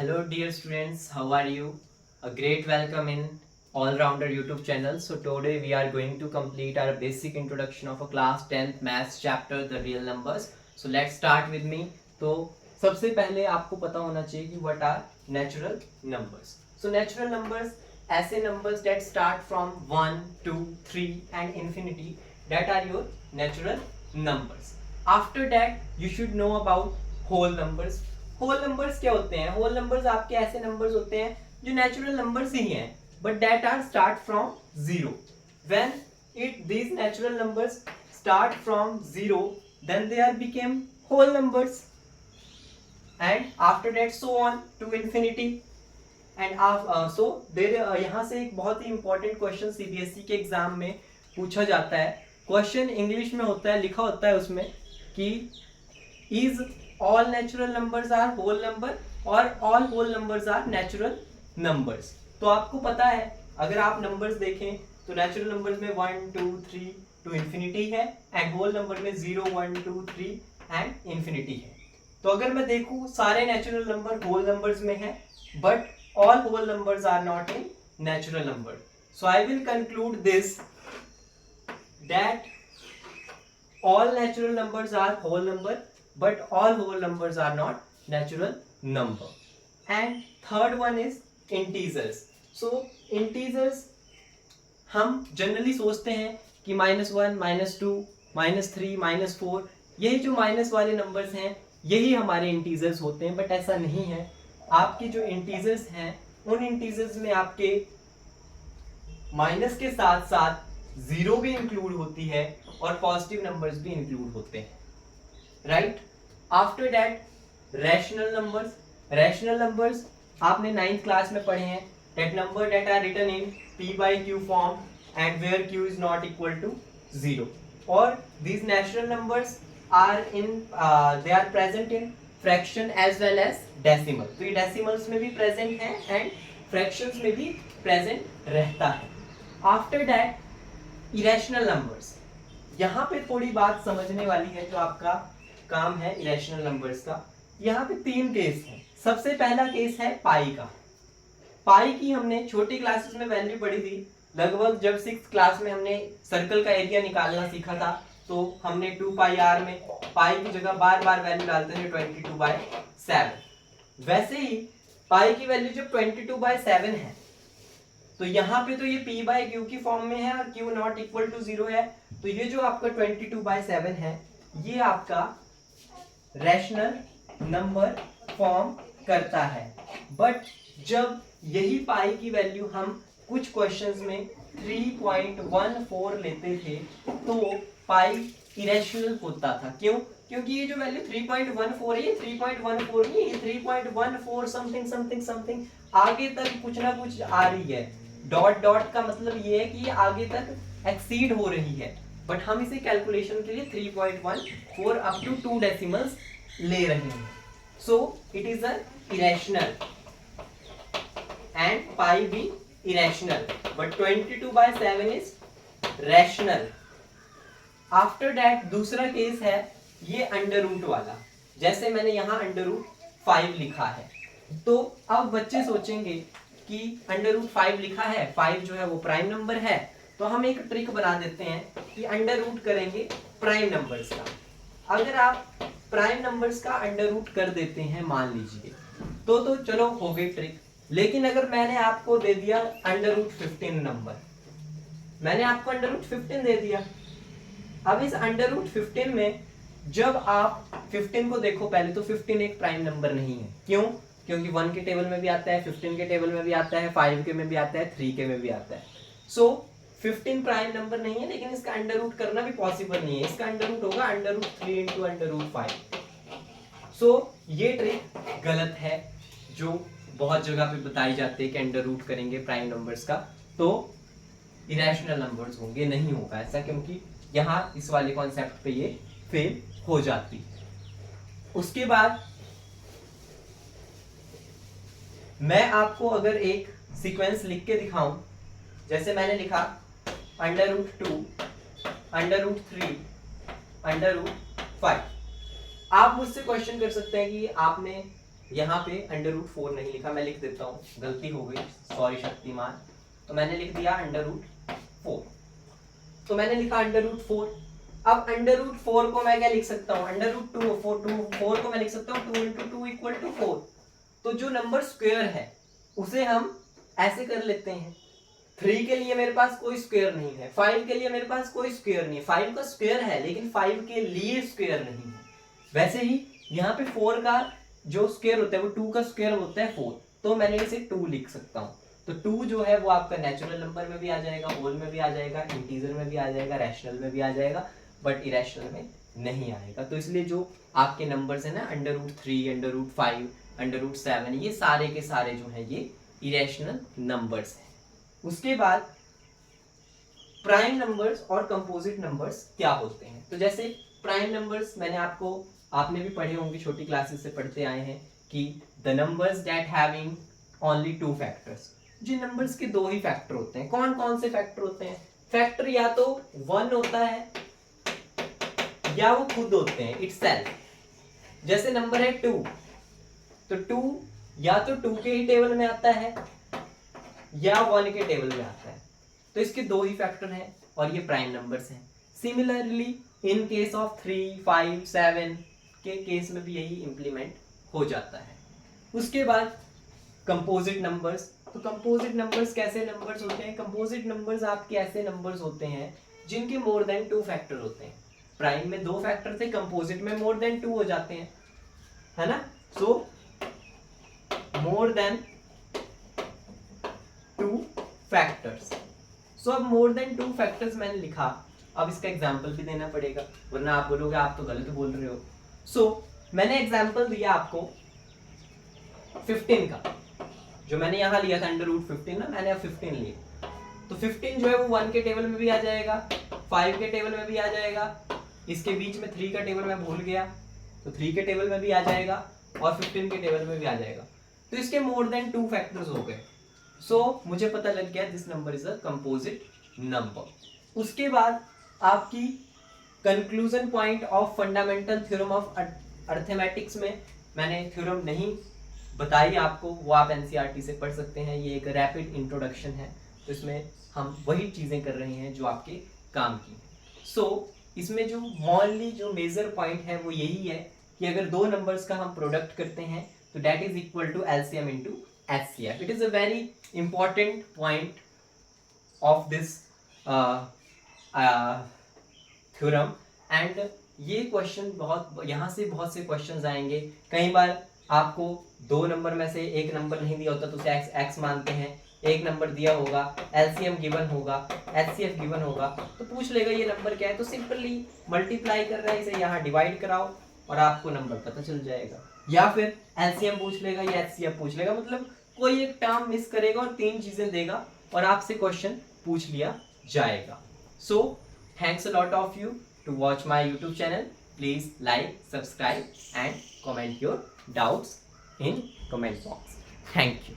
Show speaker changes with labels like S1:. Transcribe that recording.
S1: Hello dear students, how are you? A great welcome in All Rounder YouTube channel. So today we are going to complete our basic introduction of a class 10th maths chapter the real numbers. So let's start with me. तो सबसे पहले आपको पता होना चाहिए कि what are natural numbers. So natural numbers ऐसे numbers that start from 1, 2, 3 and infinity that are your natural numbers. After that you should know about whole numbers. Whole numbers क्या होते हैं? होल नंबर्स आपके ऐसे नंबर्स होते हैं जो natural numbers ही हैं but that are start from zero. When it these natural numbers start from zero then they are became whole numbers and after that so on to infinity and so there यहाँ से एक बहुत ही important question CBSE के exam में पूछा जाता है. क्वेश्चन इंग्लिश में होता है, लिखा होता है उसमें कि is all natural numbers are whole number और all whole numbers are natural numbers. तो आपको पता है अगर आप नंबर्स देखें तो नेचुरल नंबर्स में 1, 2, 3 टू इन्फिनिटी है एंड होल नंबर में 0, 1, 2, 3 एंड इन्फिनिटी है. तो अगर मैं देखूं सारे नेचुरल नंबर होल नंबर्स में है but all whole numbers are not in natural number. So I will conclude this that all natural numbers are whole number but all whole numbers are not natural number. And third one is integers. So integers हम generally सोचते हैं कि -1, -2, -3, -4 यही जो minus वाले numbers हैं यही हमारे इंटीजर्स होते हैं बट ऐसा नहीं है. आपके जो इंटीजर्स हैं उन इंटीजर्स में आपके माइनस के साथ साथ जीरो भी इंक्लूड होती है और पॉजिटिव नंबर्स भी इंक्लूड होते हैं. Right. After that rational numbers. Rational numbers आपने 9th क्लास में पढ़े हैं. That number that are written in p/q form and where q is not equal to 0. और these natural numbers are in they are present in fraction as well as decimal. तो ये decimals में भी present हैं and fractions में भी present रहता है. After that irrational numbers. यहाँ पे थोड़ी बात समझने वाली है जो आपका काम है इरेशनल नंबर्स का. यहाँ पे 3 केस हैं. सबसे पहला केस है पाई का. पाई की हमने छोटी क्लासेस में वैल्यू पढ़ी थी. लगभग जब 6th क्लास में हमने सर्कल का एरिया निकालना सीखा था तो हमने 2πr में पाई की जगह बार बार वैल्यू डालते थे 22/7. वैसे ही पाई की वैल्यू जब 22/7 है तो यहाँ पे तो ये p/q की फॉर्म में है और q नॉट इक्वल टू 0 है. तो ये जो आपका 22/7 है ये आपका रैशनल नंबर फॉर्म करता है. बट जब यही पाई की वैल्यू हम कुछ क्वेश्चंस में 3.14 लेते थे तो पाई इरेशनल होता था. क्यों? क्योंकि ये जो वैल्यू 3.14 है ये 3.14 नहीं, ये 3.14 समथिंग समथिंग समथिंग आगे तक कुछ ना कुछ आ रही है. डॉट डॉट का मतलब ये है कि ये आगे तक एक्सीड हो रही है बट हम इसे कैलकुलेशन के लिए 3.14 अप टू 2 डेसिमल्स ले रहे हैं. So it is a irrational and pi भी irrational but 22/7 is rational. After that दूसरा केस है ये अंडर रूट वाला. जैसे मैंने यहाँ √5 लिखा है तो अब बच्चे सोचेंगे कि √5 लिखा है, 5 जो है वो प्राइम नंबर है तो हम एक ट्रिक बना देते हैं कि अंडर रूट करेंगे प्राइम नंबर्स का. अगर आप प्राइम नंबर्स का अंडर रूट कर देते हैं मान लीजिए तो चलो हो गई ट्रिक. लेकिन अगर मैंने आपको दे दिया √15 नंबर, मैंने आपको √15 दे दिया. अब इस √15 में जब आप 15 को देखो पहले तो 15 एक प्राइम नंबर नहीं है. क्यों? क्योंकि 1 के टेबल में भी आता है, 15 के टेबल में भी आता है, 5 के में भी आता है, 3 के में भी आता है. सो 15 प्राइम नंबर नहीं है लेकिन इसका अंडर रूट करना भी पॉसिबल नहीं है. इसका अंडर रूट होगा √3 इंटू √5. सो ये ट्रिक गलत है जो बहुत जगह पे बताई जाती है कि अंडर रूट करेंगे प्राइम नंबर्स का तो इरेशनल नंबर्स होंगे. नहीं होगा ऐसा क्योंकि यहाँ इस वाले कॉन्सेप्ट पे ये फेल हो जाती है. उसके बाद मैं आपको अगर एक सीक्वेंस लिख के दिखाऊं, जैसे मैंने लिखा √2, √3, √5. आप मुझसे क्वेश्चन कर सकते हैं कि आपने यहाँ पे √4 नहीं लिखा, मैं लिख देता हूँ, गलती हो गई, सॉरी शक्तिमान। तो मैंने लिख दिया √4। तो मैंने लिखा √4। अब √4 को मैं क्या लिख सकता हूँ, √4 को मैं लिख सकता हूँ 2 × 2 = 4। तो जो नंबर स्क्वायर है उसे हम ऐसे कर लेते हैं। 3 के लिए मेरे पास कोई स्क्वायर नहीं है, 5 के लिए मेरे पास कोई स्क्वायर नहीं है, 5 का स्क्वायर है लेकिन 5 के लिए स्क्वायर नहीं है। वैसे ही यहाँ पे 4 का जो स्क्वायर होता है वो 2 का स्क्वायर होता है 4, तो मैंने इसे 2 लिख सकता हूँ। तो 2 जो है वो आपका नेचुरल नंबर में भी आ जाएगा, होल में भी आ जाएगा, इंटीजर में भी आ जाएगा, रैशनल में भी आ जाएगा, बट इरेशनल में नहीं आएगा। तो इसलिए जो आपके नंबर्स है ना √3, √5, √7, ये सारे के सारे जो है ये इरेशनल नंबर्स हैं। उसके बाद प्राइम नंबर्स और कंपोजिट नंबर्स क्या होते हैं। तो जैसे प्राइम नंबर्स आपने भी पढ़े होंगे, छोटी क्लासेस से पढ़ते आए हैं कि the numbers that having only 2 factors, जिन नंबर्स के 2 ही फैक्टर होते हैं। कौन कौन से फैक्टर होते हैं? फैक्टर या तो 1 होता है या वो खुद होते हैं इटसेल्फ। जैसे नंबर है 2, तो 2 या तो 2 के ही टेबल में आता है या 1 के टेबल में आता है। तो इसके 2 ही फैक्टर हैं और ये प्राइम नंबर्स हैं। सिमिलरली इन केस ऑफ 3, 5, 7 के केस में भी यही इंप्लीमेंट हो जाता है। उसके बाद कंपोजिट नंबर्स। तो कंपोजिट नंबर्स कैसे नंबर्स होते हैं? कंपोजिट नंबर्स आपके ऐसे नंबर्स होते हैं जिनके मोर देन 2 फैक्टर होते हैं। प्राइम में 2 फैक्टर थे, कंपोजिट में मोर देन 2 हो जाते हैं, है ना। सो मोर देन 2 फैक्टर्स। सो अब मोर देन 2 फैक्टर्स मैंने लिखा, अब इसका एग्जाम्पल भी देना पड़ेगा वरना आप बोलोगे आप तो गलत बोल रहे हो। सो मैंने एग्जाम्पल दिया आपको 15 का, जो मैंने यहाँ लिया था √15 ना, मैंने अब 15 लिया। तो 15 जो है वो 1 के टेबल में भी आ जाएगा, 5 के टेबल में भी आ जाएगा, इसके बीच में 3 का टेबल मैं भूल गया, तो 3 के टेबल में भी आ जाएगा और 15 के टेबल में भी आ जाएगा। तो इसके मोर देन 2 फैक्टर्स हो गए। सो मुझे पता लग गया this number is a composite number. उसके बाद आपकी conclusion point of fundamental theorem of arithmetics में मैंने थ्योरम नहीं बताई आपको, वो आप एनसीईआरटी से पढ़ सकते हैं। ये एक रैपिड इंट्रोडक्शन है, तो इसमें हम वही चीज़ें कर रहे हैं जो आपके काम की हैं। सो इसमें जो मॉनली जो मेजर पॉइंट है वो यही है कि अगर 2 नंबर्स का हम प्रोडक्ट करते हैं तो that is equal to LCM into HCF। It is a very important point of this theorem. And ये क्वेश्चन यहाँ से बहुत से क्वेश्चंस आएंगे। कई बार आपको 2 नंबर में से एक नंबर नहीं दिया होता तो उसे x मानते हैं, एक नंबर दिया होगा, LCM गिवन होगा, HCF गिवन होगा, तो पूछ लेगा ये नंबर क्या है, तो सिंपली मल्टीप्लाई कर रहे हैं, इसे यहाँ डिवाइड कराओ और आपको नंबर पता चल जाएगा। या फिर LCM पूछ लेगा या HCF पूछ लेगा, मतलब कोई एक टर्म मिस करेगा और 3 चीजें देगा और आपसे क्वेश्चन पूछ लिया जाएगा। So thanks a lot of you to watch my YouTube channel. Please like, subscribe and comment your doubts in comment box. Thank you.